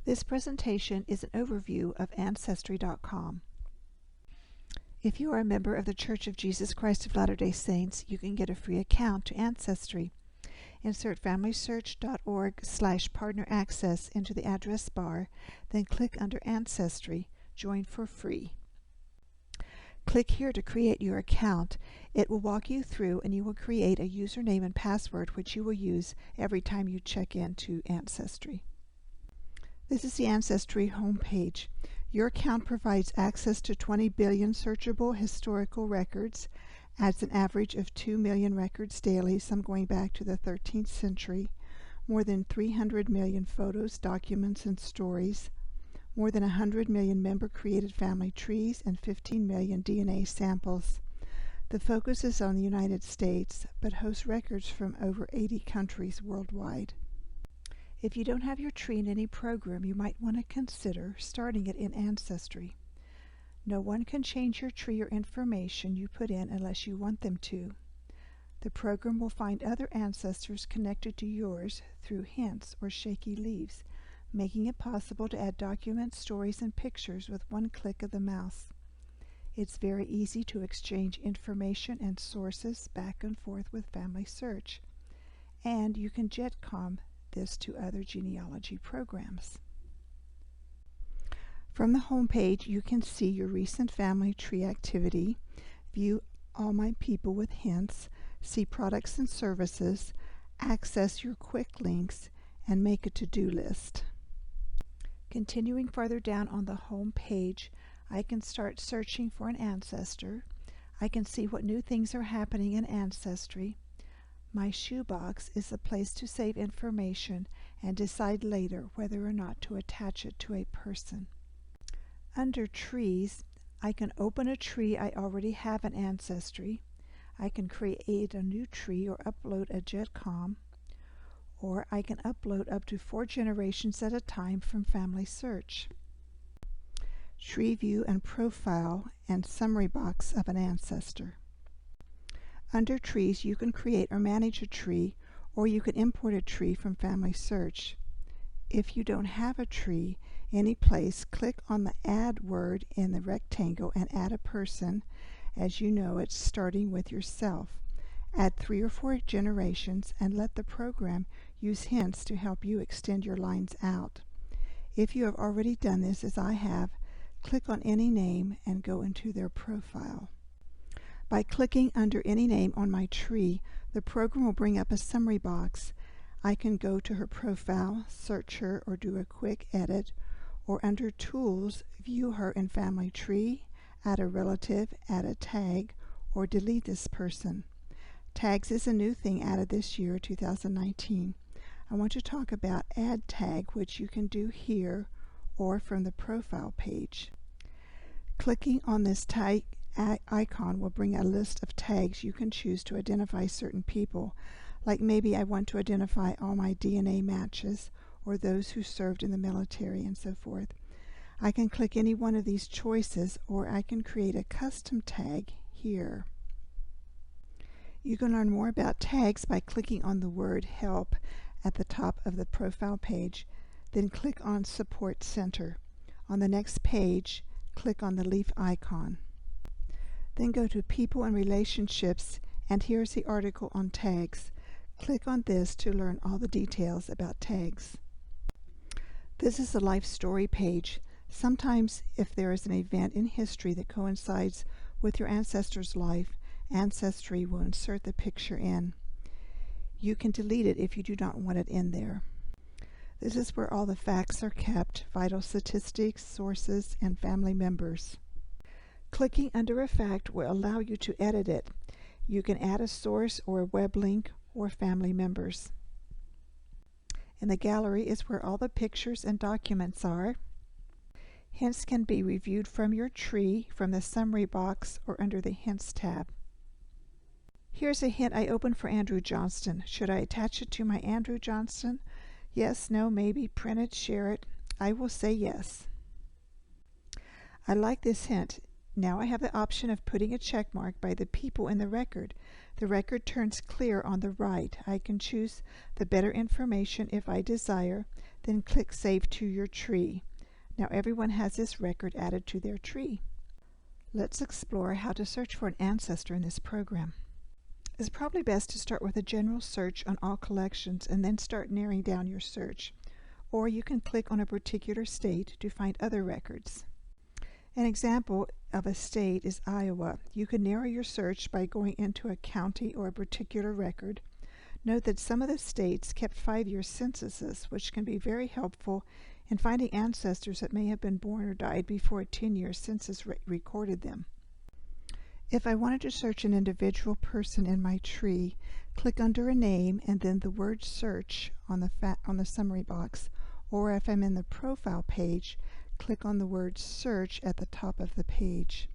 This presentation is an overview of Ancestry.com. If you are a member of the Church of Jesus Christ of Latter-day Saints, you can get a free account to Ancestry. Insert FamilySearch.org/partner access into the address bar, then click under Ancestry, Join for free. Click here to create your account. It will walk you through and you will create a username and password which you will use every time you check into Ancestry. This is the Ancestry homepage. Your account provides access to 20 billion searchable historical records, adds an average of 2 million records daily, some going back to the 13th century, more than 300 million photos, documents, and stories, more than 100 million member-created family trees, and 15 million DNA samples. The focus is on the United States, but hosts records from over 80 countries worldwide. If you don't have your tree in any program, you might want to consider starting it in Ancestry. No one can change your tree or information you put in unless you want them to. The program will find other ancestors connected to yours through hints or shaky leaves, making it possible to add documents, stories, and pictures with one click of the mouse. It's very easy to exchange information and sources back and forth with Family Search, and you can JetCom this to other genealogy programs. From the home page, you can see your recent family tree activity, view all my people with hints, see products and services, access your quick links, and make a to-do list. Continuing farther down on the home page, I can start searching for an ancestor. I can see what new things are happening in Ancestry. My shoebox is a place to save information and decide later whether or not to attach it to a person. Under Trees, I can open a tree I already have in Ancestry. I can create a new tree or upload a JetCom, or I can upload up to 4 generations at a time from Family Search. Tree view and profile and summary box of an ancestor. Under Trees, you can create or manage a tree, or you can import a tree from Family Search. If you don't have a tree any place, click on the Add word in the rectangle and add a person. As you know, it's starting with yourself. Add 3 or 4 generations and let the program use hints to help you extend your lines out. If you have already done this, as I have, click on any name and go into their profile. By clicking under any name on my tree, the program will bring up a summary box. I can go to her profile, search her, or do a quick edit, or under Tools, view her in Family Tree, add a relative, add a tag, or delete this person. Tags is a new thing added this year, 2019. I want to talk about Add Tag, which you can do here or from the profile page. Clicking on this tag icon will bring a list of tags you can choose to identify certain people, like maybe I want to identify all my DNA matches or those who served in the military and so forth. I can click any one of these choices, or I can create a custom tag here. You can learn more about tags by clicking on the word Help at the top of the profile page, then click on Support Center. On the next page, click on the leaf icon. Then go to People and Relationships, and here's the article on tags. Click on this to learn all the details about tags. This is the Life Story page. Sometimes, if there is an event in history that coincides with your ancestor's life, Ancestry will insert the picture in. You can delete it if you do not want it in there. This is where all the facts are kept, vital statistics, sources, and family members. Clicking under a fact will allow you to edit it. You can add a source or a web link or family members. In the gallery is where all the pictures and documents are. Hints can be reviewed from your tree, from the summary box, or under the Hints tab. Here's a hint I opened for Andrew Johnston. Should I attach it to my Andrew Johnston? Yes, no, maybe, print it, share it. I will say yes. I like this hint. Now I have the option of putting a check mark by the people in the record. The record turns clear on the right. I can choose the better information if I desire, then click Save to your tree. Now everyone has this record added to their tree. Let's explore how to search for an ancestor in this program. It's probably best to start with a general search on all collections and then start narrowing down your search. Or you can click on a particular state to find other records. An example of a state is Iowa. You can narrow your search by going into a county or a particular record. Note that some of the states kept 5-year censuses, which can be very helpful in finding ancestors that may have been born or died before a 10-year census recorded them. If I wanted to search an individual person in my tree, click under a name and then the word search on the summary box, or if I'm in the profile page, click on the word search at the top of the page.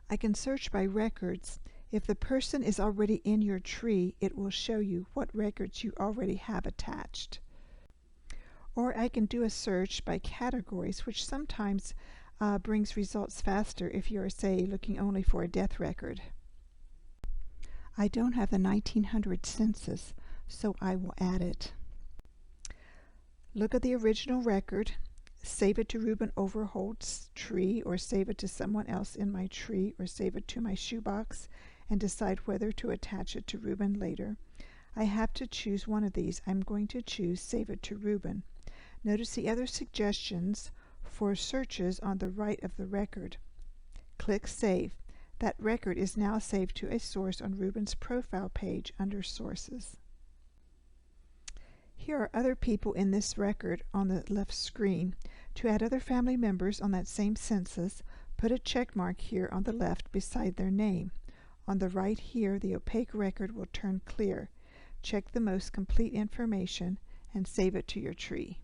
I can search by records. If the person is already in your tree, it will show you what records you already have attached. Or I can do a search by categories, which sometimes brings results faster if you're, say, looking only for a death record. I don't have the 1900 census, so I will add it. Look at the original record. Save it to Reuben Overholt's tree, or save it to someone else in my tree, or save it to my shoebox, and decide whether to attach it to Reuben later. I have to choose one of these. I'm going to choose Save it to Reuben. Notice the other suggestions for searches on the right of the record. Click Save. That record is now saved to a source on Reuben's profile page under Sources. Here are other people in this record on the left screen. To add other family members on that same census, put a check mark here on the left beside their name. On the right here, the opaque record will turn clear. Check the most complete information and save it to your tree.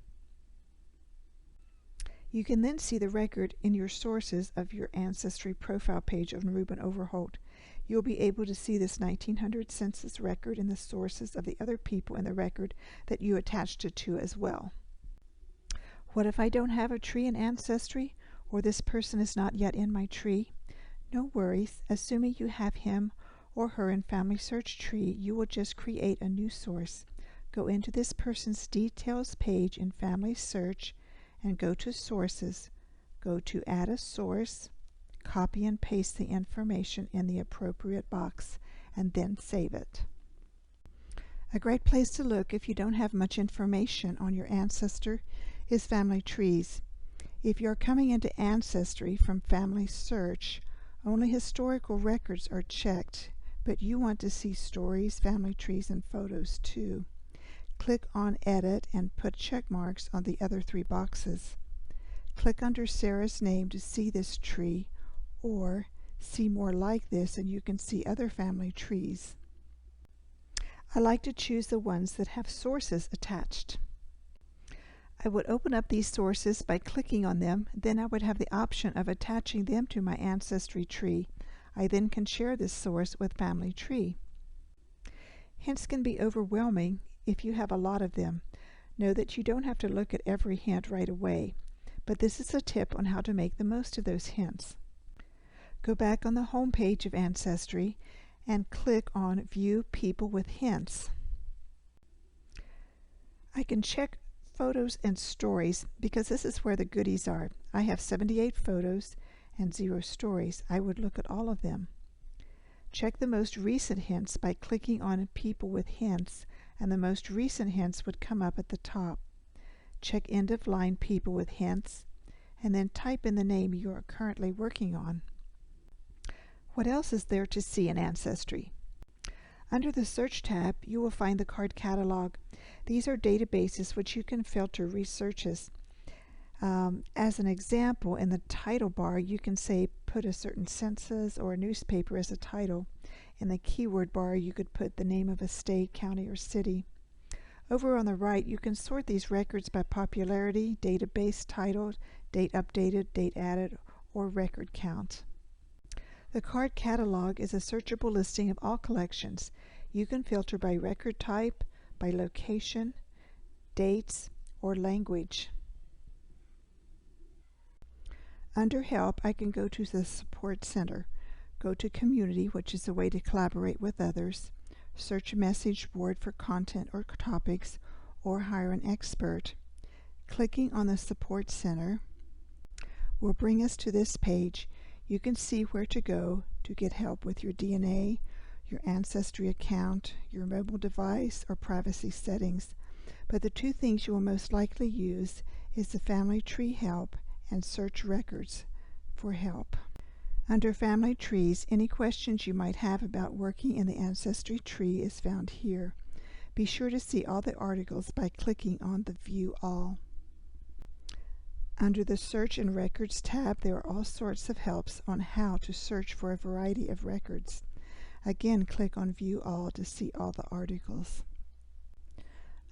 You can then see the record in your sources of your Ancestry profile page on Reuben Overholt. You'll be able to see this 1900 census record in the sources of the other people in the record that you attached it to as well. What if I don't have a tree in Ancestry, or this person is not yet in my tree? No worries. Assuming you have him or her in Family Search Tree, you will just create a new source. Go into this person's details page in Family Search and go to Sources. Go to Add a Source, copy and paste the information in the appropriate box, and then save it. A great place to look if you don't have much information on your ancestor is Family Trees. If you're coming into Ancestry from Family Search, only historical records are checked, but you want to see stories, family trees, and photos too. Click on Edit and put check marks on the other 3 boxes. Click under Sarah's name to see this tree, or see more like this and you can see other family trees. I like to choose the ones that have sources attached. I would open up these sources by clicking on them, then I would have the option of attaching them to my Ancestry tree. I then can share this source with Family Tree. Hints can be overwhelming if you have a lot of them. Know that you don't have to look at every hint right away, but this is a tip on how to make the most of those hints. Go back on the home page of Ancestry and click on View People with Hints. I can check photos and stories because this is where the goodies are. I have 78 photos and 0 stories. I would look at all of them. Check the most recent hints by clicking on People with Hints, and the most recent hints would come up at the top. Check End of Line People with Hints, and then type in the name you are currently working on. What else is there to see in Ancestry? Under the Search tab, you will find the card catalog. These are databases which you can filter researches. As an example, in the title bar, you can say put a certain census or a newspaper as a title. In the keyword bar, you could put the name of a state, county, or city. Over on the right, you can sort these records by popularity, database title, date updated, date added, or record count. The card catalog is a searchable listing of all collections. You can filter by record type, by location, dates, or language. Under Help, I can go to the Support Center, go to Community, which is a way to collaborate with others, search a message board for content or topics, or hire an expert. Clicking on the Support Center will bring us to this page. You can see where to go to get help with your DNA, your Ancestry account, your mobile device, or privacy settings. But the two things you will most likely use is the Family Tree Help and Search Records for help. Under Family Trees, any questions you might have about working in the Ancestry tree is found here. Be sure to see all the articles by clicking on the View All. Under the Search and Records tab, there are all sorts of helps on how to search for a variety of records. Again, click on View All to see all the articles.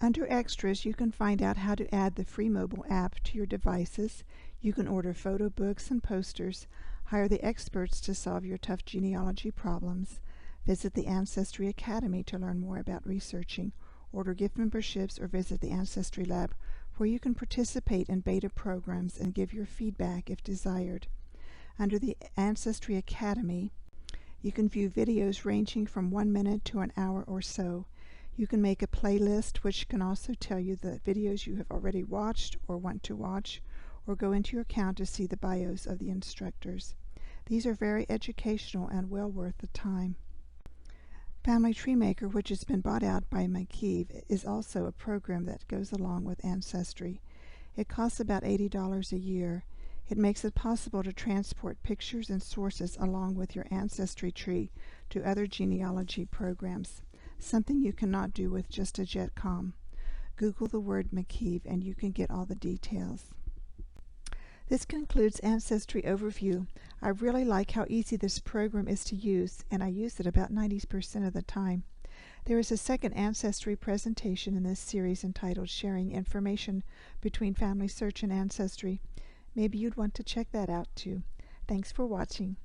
Under Extras, you can find out how to add the free mobile app to your devices. You can order photo books and posters, hire the experts to solve your tough genealogy problems, visit the Ancestry Academy to learn more about researching, order gift memberships, or visit the Ancestry Lab, where you can participate in beta programs and give your feedback if desired. Under the Ancestry Academy, you can view videos ranging from 1 minute to an hour or so. You can make a playlist, which can also tell you the videos you have already watched or want to watch, or go into your account to see the bios of the instructors. These are very educational and well worth the time. Family Tree Maker, which has been bought out by McKeeve, is also a program that goes along with Ancestry. It costs about $80 a year. It makes it possible to transport pictures and sources along with your Ancestry tree to other genealogy programs, something you cannot do with just a Jetcom. Google the word McKeeve and you can get all the details. This concludes Ancestry Overview. I really like how easy this program is to use, and I use it about 90% of the time. There is a second Ancestry presentation in this series entitled Sharing Information Between Family Search and Ancestry. Maybe you'd want to check that out too. Thanks for watching.